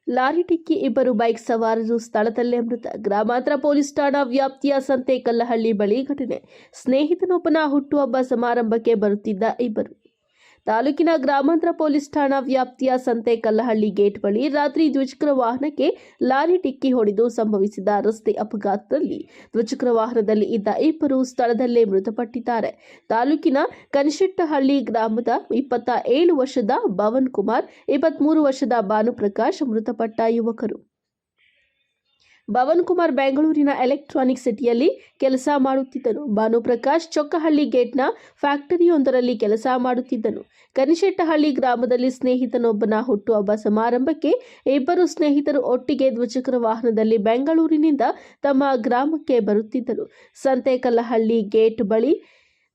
Lorry ಡಿಕ್ಕಿ ಇಬ್ಬರು bike ಸವಾರರು ಸ್ಥಳದಲ್ಲೇ ಮೃತ. ಗ್ರಾಮಾಂತರ ಪೊಲೀಸ್ ಠಾಣಾ ವ್ಯಾಪ್ತಿಯ ಸಂತೆಕಲ್ಲಹಳ್ಳಿ ಬಳಿ ಘಟನೆ. ಸ್ನೇಹಿತನೊಬ್ಬನ ಹುಟ್ಟುಹಬ್ಬ ಸಮಾರಂಭಕ್ಕೆ ಬರುತ್ತಿದ್ದ ಇಬ್ಬರು. ತಾಲೂಕಿನ ಗ್ರಾಮಾಂತರ ಪೊಲೀಸ್ ಠಾಣಾ ವ್ಯಾಪ್ತಿಯ ಸಂತೆಕಲ್ಲಹಳ್ಳಿ ಗೇಟ್ ಬಳಿ ರಾತ್ರಿ ದ್ವಿಚಕ್ರ ವಾಹನಕ್ಕೆ ಲಾರಿ ಡಿಕ್ಕಿ ಹೊಡೆದು ಸಂಭವಿಸಿದ ರಸ್ತೆ ಅಪಘಾತದಲ್ಲಿ ದ್ವಿಚಕ್ರ ವಾಹನದಲ್ಲಿ ಇದ್ದ ಇಬ್ಬರು ಸ್ಥಳದಲ್ಲೇ ಮೃತಪಟ್ಟಿದ್ದಾರೆ. ತಾಲೂಕಿನ ಕನಶೆಟ್ಟಹಳ್ಳಿ ಗ್ರಾಮದ 27 ವರ್ಷದ ಭವನ್ ಕುಮಾರ್, 23 ವರ್ಷದ ಭಾನುಪ್ರಕಾಶ್ ಮೃತಪಟ್ಟ ಯುವಕರು. ಭವನ್ ಕುಮಾರ್ ಬೆಂಗಳೂರಿನ ಎಲೆಕ್ಟ್ರಾನಿಕ್ ಸಿಟಿಯಲ್ಲಿ ಕೆಲಸ ಮಾಡುತ್ತಿದ್ದನು. ಭಾನುಪ್ರಕಾಶ್ ಚೊಕ್ಕಹಳ್ಳಿ ಗೇಟ್ನ ಫ್ಯಾಕ್ಟರಿಯೊಂದರಲ್ಲಿ ಕೆಲಸ ಮಾಡುತ್ತಿದ್ದನು. ಕನಶೆಟ್ಟಹಳ್ಳಿ ಗ್ರಾಮದಲ್ಲಿ ಸ್ನೇಹಿತನೊಬ್ಬನ ಹುಟ್ಟುಹಬ್ಬ ಸಮಾರಂಭಕ್ಕೆ ಇಬ್ಬರು ಸ್ನೇಹಿತರು ಒಟ್ಟಿಗೆ ದ್ವಿಚಕ್ರ ವಾಹನದಲ್ಲಿ ಬೆಂಗಳೂರಿನಿಂದ ತಮ್ಮ ಗ್ರಾಮಕ್ಕೆ ಬರುತ್ತಿದ್ದರು. ಸಂತೆಕಲ್ಲಹಳ್ಳಿ ಗೇಟ್ ಬಳಿ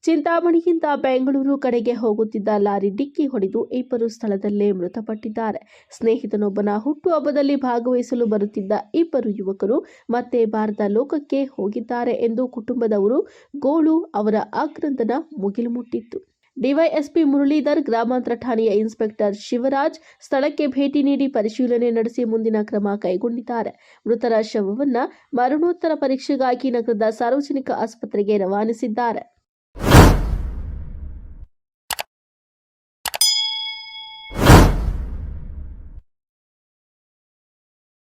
ಚಿಂತಾಮಣಿಯಿಂದ ಬೆಂಗಳೂರು ಕಡೆಗೆ ಹೋಗುತ್ತಿದ್ದ ಲಾರಿ ಡಿಕ್ಕಿ ಹೊಡೆದು ಇಬ್ಬರು ಸ್ಥಳದಲ್ಲೇ ಮೃತಪಟ್ಟಿದ್ದಾರೆ. ಸ್ನೇಹಿತನೊಬ್ಬನ ಹುಟ್ಟುಹಬ್ಬದಲ್ಲಿ ಭಾಗವಹಿಸಲು ಬರುತ್ತಿದ್ದ ಇಬ್ಬರು ಯುವಕರು ಮತ್ತೆ ಬಾರದ ಲೋಕಕ್ಕೆ ಹೋಗಿದ್ದಾರೆ ಎಂದು ಕುಟುಂಬದವರು ಗೋಳು ಅವರ ಆಕ್ರಂದನ ಮುಗಿಲು ಮುಟ್ಟಿತ್ತು. ಡಿವೈಎಸ್ಪಿ ಮುರಳೀಧರ್, ಗ್ರಾಮಾಂತರ ಠಾಣೆಯ ಇನ್ಸ್ಪೆಕ್ಟರ್ ಶಿವರಾಜ್ ಸ್ಥಳಕ್ಕೆ ಭೇಟಿ ನೀಡಿ ಪರಿಶೀಲನೆ ನಡೆಸಿ ಮುಂದಿನ ಕ್ರಮ ಕೈಗೊಂಡಿದ್ದಾರೆ. ಮೃತರ ಶವವನ್ನು ಮರಣೋತ್ತರ ಪರೀಕ್ಷೆಗಾಗಿ ನಗರದ ಸಾರ್ವಜನಿಕ ಆಸ್ಪತ್ರೆಗೆ ರವಾನಿಸಿದ್ದಾರೆ.